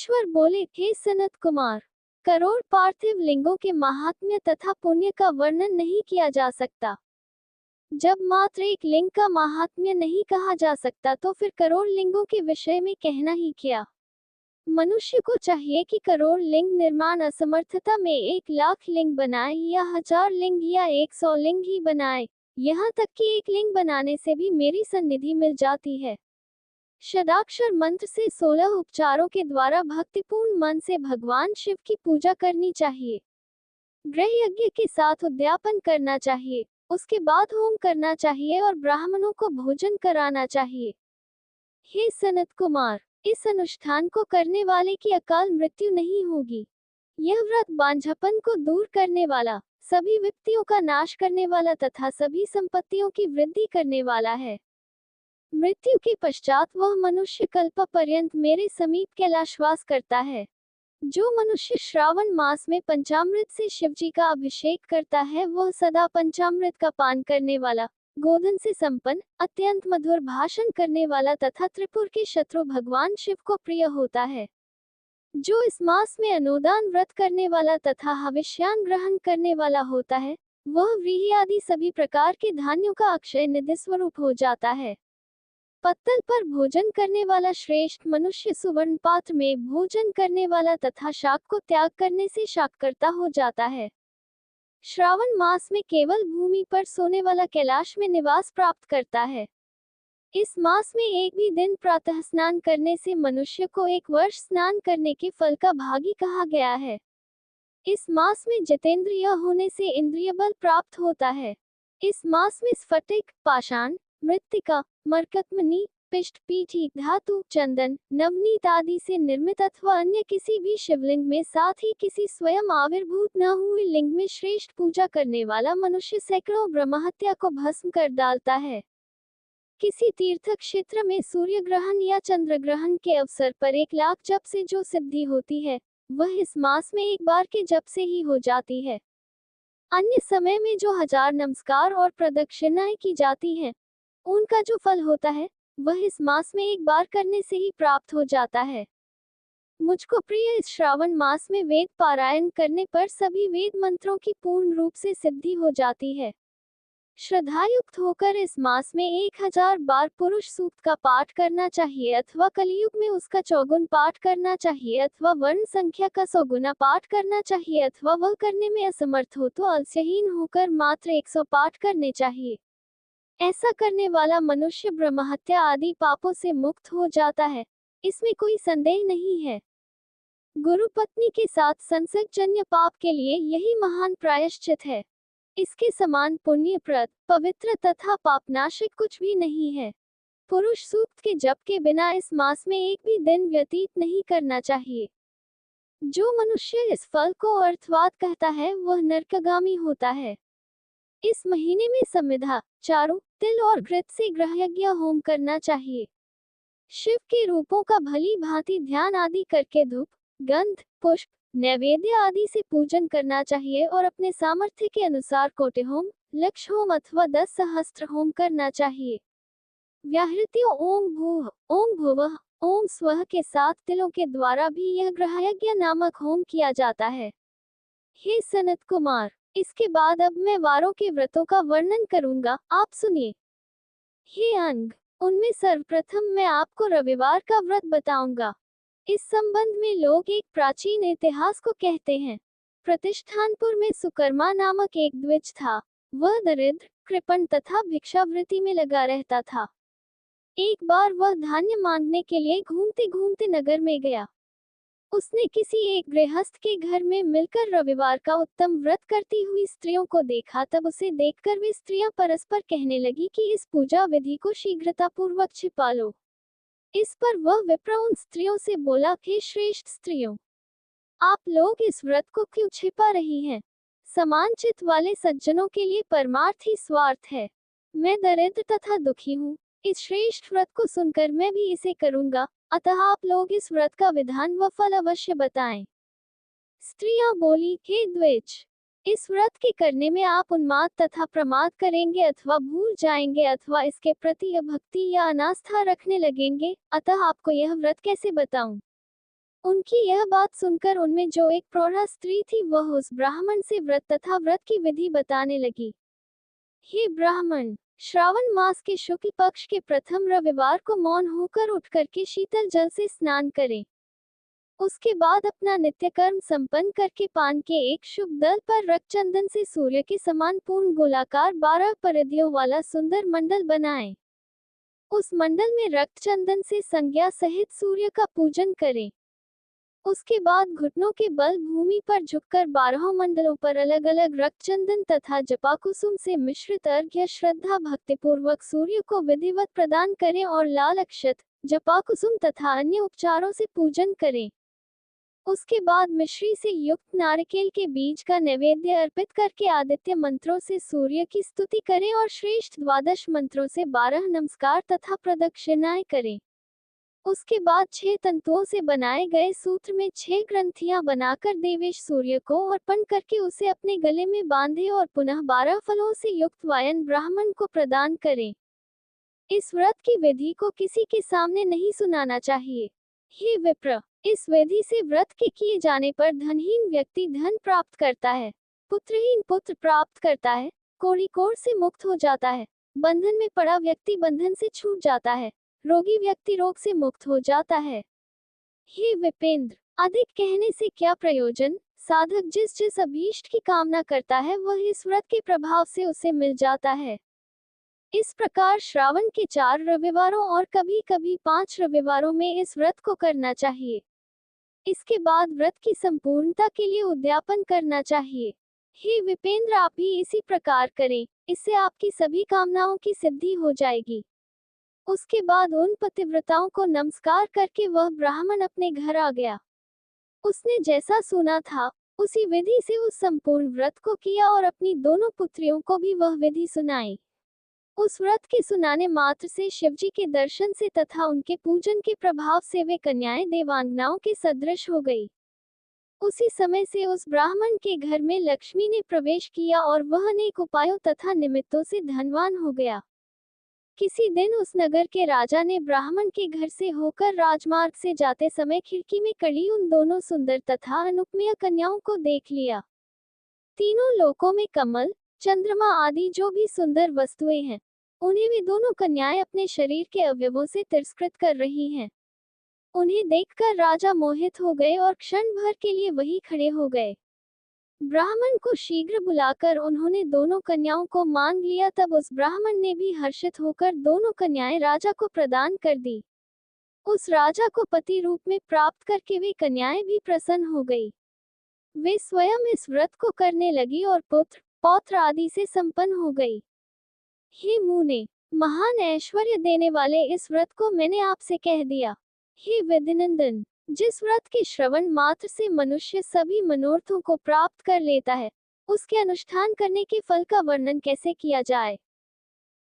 ईश्वर बोले, हे सनत कुमार, करोड़ पार्थिव लिंगों के महात्म्य तथा पुण्य का वर्णन नहीं किया जा सकता। जब मात्र एक लिंग का महात्म्य नहीं कहा जा सकता तो फिर करोड़ लिंगों के विषय में कहना ही क्या। मनुष्य को चाहिए कि करोड़ लिंग निर्माण असमर्थता में 1,00,000 लिंग बनाए या 1000 लिंग या 100 लिंग ही बनाए, यहाँ तक कि एक लिंग बनाने से भी मेरी सन्निधि मिल जाती है। षडाक्षर मंत्र से 16 उपचारों के द्वारा भक्तिपूर्ण मन से भगवान शिव की पूजा करनी चाहिए। गृह यज्ञ के साथ उद्यापन करना चाहिए, उसके बाद होम करना चाहिए और ब्राह्मणों को भोजन कराना चाहिए। हे सनत कुमार, इस अनुष्ठान को करने वाले की अकाल मृत्यु नहीं होगी। यह व्रत बांझपन को दूर करने वाला, सभी विपत्तियों का नाश करने वाला तथा सभी संपत्तियों की वृद्धि करने वाला है। मृत्यु के पश्चात वह मनुष्य कल्प पर्यंत मेरे समीप कैलाशवास करता है। जो मनुष्य श्रावण मास में पंचामृत से शिवजी का अभिषेक करता है वह सदा पंचामृत का पान करने वाला, गोधन से संपन्न, अत्यंत मधुर भाषण करने वाला तथा त्रिपुर के शत्रु भगवान शिव को प्रिय होता है। जो इस मास में अनुदान व्रत करने वाला तथा हविष्यान ग्रहण करने वाला होता है, वह व्रीहि आदि सभी प्रकार के धान्यों का अक्षय निधि स्वरूप हो जाता है। पत्तल पर भोजन करने वाला श्रेष्ठ मनुष्य सुवर्ण पात्र में भोजन करने वाला तथा शाक को त्याग करने से शाककर्ता हो जाता है। श्रावण मास में केवल भूमि पर सोने वाला कैलाश में निवास प्राप्त करता है। इस मास में एक भी दिन प्रातः स्नान करने से मनुष्य को 1 वर्ष स्नान करने के फल का भागी कहा गया है। इस मास में जितेंद्रिय होने से इंद्रिय बल प्राप्त होता है। इस मास में स्फटिक, पाषाण, मृत्तिका, मरकतमणि, पिष्ट, पीठी, धातु, चंदन, नवनीत आदि से निर्मित अथवा अन्य किसी भी शिवलिंग में, साथ ही किसी स्वयं आविर्भूत न हुए लिंग में श्रेष्ठ पूजा करने वाला मनुष्य सैकड़ों ब्रह्महत्या को भस्म कर डालता है। किसी तीर्थ क्षेत्र में सूर्य ग्रहण या चंद्र ग्रहण के अवसर पर 1,00,000 जप से जो सिद्धि होती है, वह इस मास में एक बार के जप से ही हो जाती है। अन्य समय में जो 1000 नमस्कार और प्रदक्षिणाएं की जाती हैं, उनका जो फल होता है वह इस मास में एक बार करने से ही प्राप्त हो जाता है। मुझको प्रिय इस श्रावण मास में वेद पारायण करने पर सभी वेद मंत्रों की पूर्ण रूप से सिद्धि हो जाती है। श्रद्धायुक्त होकर इस मास में 1000 बार पुरुष सूक्त का पाठ करना चाहिए अथवा कलियुग में उसका 4 पाठ करना चाहिए अथवा वर्ण संख्या का 100 गुना पाठ करना चाहिए अथवा वह करने में असमर्थ हो तो अलस्यहीन होकर मात्र 100 पाठ करने चाहिए। ऐसा करने वाला मनुष्य ब्रह्महत्या आदि पापों से मुक्त हो जाता है, इसमें कोई संदेह नहीं है। गुरु पत्नी के साथ संसर्गजन्य पाप के लिए यही महान प्रायश्चित है। इसके समान पुण्यप्रद, पवित्र तथा पापनाशक कुछ भी नहीं है। पुरुष सूक्त के जप के बिना इस मास में एक भी दिन व्यतीत नहीं करना चाहिए। जो मनुष्य इस फल को अर्थवाद कहता है वह नरकगामी होता है। इस महीने में समिधा, चारु, तिल और घृत से गृहयज्ञ होम करना चाहिए। शिव के रूपों का भली भांति ध्यान आदि करके धूप, गंध, पुष्प, नैवेद्य आदि से पूजन करना चाहिए और अपने सामर्थ्य के अनुसार कोटि होम, लक्ष होम अथवा 10 सहस्त्र होम करना चाहिए। व्याहृतियों ओम भूः, ओम भुवः, ओम स्वः के 7 तिलों के द्वारा भी यह गृहयज्ञ नामक होम किया जाता है। हे सनत कुमार, इसके बाद अब मैं वारों के व्रतों का वर्णन करूंगा, आप सुनिए। हे अंग, उनमें सर्वप्रथम मैं आपको रविवार का व्रत बताऊंगा। इस संबंध में लोग एक प्राचीन इतिहास को कहते हैं। प्रतिष्ठानपुर में सुकर्मा नामक एक द्विज था। वह दरिद्र, कृपण तथा भिक्षावृत्ति में लगा रहता था। एक बार वह धान्य मांगने के लिए घूमते घूमते नगर में गया। उसने किसी एक गृहस्थ के घर में मिलकर रविवार का उत्तम व्रत करती हुई स्त्रियों को देखा। तब उसे देखकर वे स्त्रियां परस्पर कहने लगी कि इस पूजा विधि को शीघ्रतापूर्वक छिपा लो। इस पर वह विप्र उन स्त्रियों से बोला, हे श्रेष्ठ स्त्रियों, आप लोग इस व्रत को क्यों छिपा रही हैं? समान चित्त वाले सज्जनों के लिए परमार्थ ही स्वार्थ है। मैं दरिद्र तथा दुखी हूँ। इस श्रेष्ठ व्रत को सुनकर मैं भी इसे करूंगा, अतः आप लोग इस व्रत का विधान व फल अवश्य बताएं। स्त्रियां बोली, हे द्विज, इस व्रत के करने में आप उन्माद तथा प्रमाद करेंगे अथवा भूल जाएंगे अथवा इसके प्रति अभक्ति या अनास्था रखने लगेंगे, अतः आपको यह व्रत कैसे बताऊं? उनकी यह बात सुनकर उनमें जो एक प्रौढ़ा स्त्री थी वह उस ब्राह्मण से व्रत तथा व्रत की विधि बताने लगी। हे ब्राह्मण, श्रावण मास के शुक्ल पक्ष के प्रथम रविवार को मौन होकर उठ करके शीतल जल से स्नान करें। उसके बाद अपना नित्य कर्म संपन्न करके पान के एक शुभ दल पर रक्त चंदन से सूर्य के समान पूर्ण गोलाकार 12 परिधियों वाला सुंदर मंडल बनाएं। उस मंडल में रक्त चंदन से संज्ञा सहित सूर्य का पूजन करें। उसके बाद घुटनों के बल भूमि पर झुककर 12 मंडलों पर अलग अलग रक्त चंदन तथा जपाकुसुम से मिश्रित अर्घ्य श्रद्धा भक्तिपूर्वक सूर्य को विधिवत प्रदान करें और लाल अक्षत, जपाकुसुम तथा अन्य उपचारों से पूजन करें। उसके बाद मिश्री से युक्त नारिकेल के बीज का नैवेद्य अर्पित करके आदित्य मंत्रों से सूर्य की स्तुति करें और श्रेष्ठ 12 मंत्रों से 12 नमस्कार तथा प्रदक्षिणाएं करें। उसके बाद 6 तंतुओं से बनाए गए सूत्र में 6 ग्रंथियां बनाकर देवेश सूर्य को अर्पण करके उसे अपने गले में बांधे और पुनः 12 फलों से युक्त वायन ब्राह्मण को प्रदान करें। इस व्रत की विधि को किसी के सामने नहीं सुनाना चाहिए। हे विप्र, इस विधि से व्रत के किए जाने पर धनहीन व्यक्ति धन प्राप्त करता है, पुत्रहीन पुत्र प्राप्त करता है, कोढ़ से मुक्त हो जाता है, बंधन में पड़ा व्यक्ति बंधन से छूट जाता है, रोगी व्यक्ति रोग से मुक्त हो जाता है। हे विपेंद्र, अधिक कहने से क्या प्रयोजन। साधक जिस जिस अभीष्ट की कामना करता है वह इस व्रत के प्रभाव से उसे मिल जाता है। इस प्रकार श्रावण के 4 रविवारों और कभी कभी 5 रविवारों में इस व्रत को करना चाहिए। इसके बाद व्रत की संपूर्णता के लिए उद्यापन करना चाहिए। हे विपेंद्र, आप भी इसी प्रकार करें, इससे आपकी सभी कामनाओं की सिद्धि हो जाएगी। उसके बाद उन पतिव्रताओं को नमस्कार करके वह ब्राह्मण अपने घर आ गया। उसने जैसा सुना था उसी विधि से उस संपूर्ण व्रत को किया और अपनी दोनों पुत्रियों को भी वह विधि सुनाई। उस व्रत के सुनाने मात्र से शिवजी के दर्शन से तथा उनके पूजन के प्रभाव से वे कन्याएं देवांगनाओं के सदृश हो गई। उसी समय से उस ब्राह्मण के घर में लक्ष्मी ने प्रवेश किया और वह अनेक उपायों तथा निमित्तों से धनवान हो गया। किसी दिन उस नगर के राजा ने ब्राह्मण के घर से होकर राजमार्ग से जाते समय खिड़की में खड़ी उन दोनों सुंदर तथा अनुपमीय कन्याओं को देख लिया। तीनों लोकों में कमल, चंद्रमा आदि जो भी सुंदर वस्तुएं हैं, उन्हें वे दोनों कन्याएं अपने शरीर के अवयवों से तिरस्कृत कर रही हैं। उन्हें देखकर राजा मोहित हो गए और क्षण भर के लिए वहीं खड़े हो गए। ब्राह्मण को शीघ्र बुलाकर उन्होंने दोनों कन्याओं को मांग लिया। तब उस ब्राह्मण ने भी हर्षित होकर दोनों कन्याएं राजा को प्रदान कर दी। उस राजा को पति रूप में प्राप्त करके वे कन्याएं भी प्रसन्न हो गई। वे स्वयं इस व्रत को करने लगी और पुत्र पौत्र आदि से संपन्न हो गई। हे मुने, महान ऐश्वर्य देने वाले इस व्रत को मैंने आपसे कह दिया। हे विधिनंदन, जिस व्रत के श्रवण मात्र से मनुष्य सभी मनोरथों को प्राप्त कर लेता है, उसके अनुष्ठान करने के फल का वर्णन कैसे किया जाए।